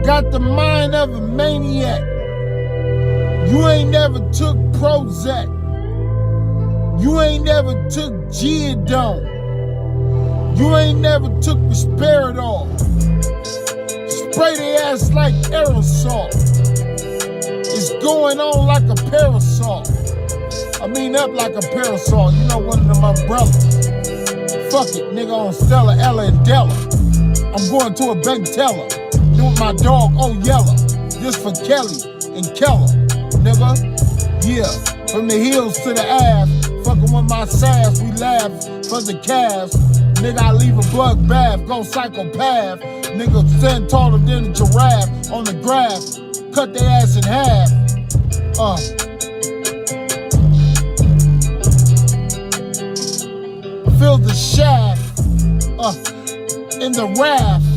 got the mind of a maniac. You ain't never took Prozac. You ain't never took Geodone. You ain't never took Risperidol. Spray their ass like aerosol. It's going on like a parasol. I mean up like a parasol. You know, one of them umbrellas. Fuck it, nigga, on Stella, Ella, and Della. I'm going to a bank teller. Doing my dog, oh Yella. This for Kelly and Keller, nigga. Yeah, from the heels to the ass. Fucking with my sass, we laugh for the calves. Nigga, I leave a bloodbath, go psychopath. Nigga, stand taller than a giraffe on the grass. Cut their ass in half. Feel the shaft in the raft.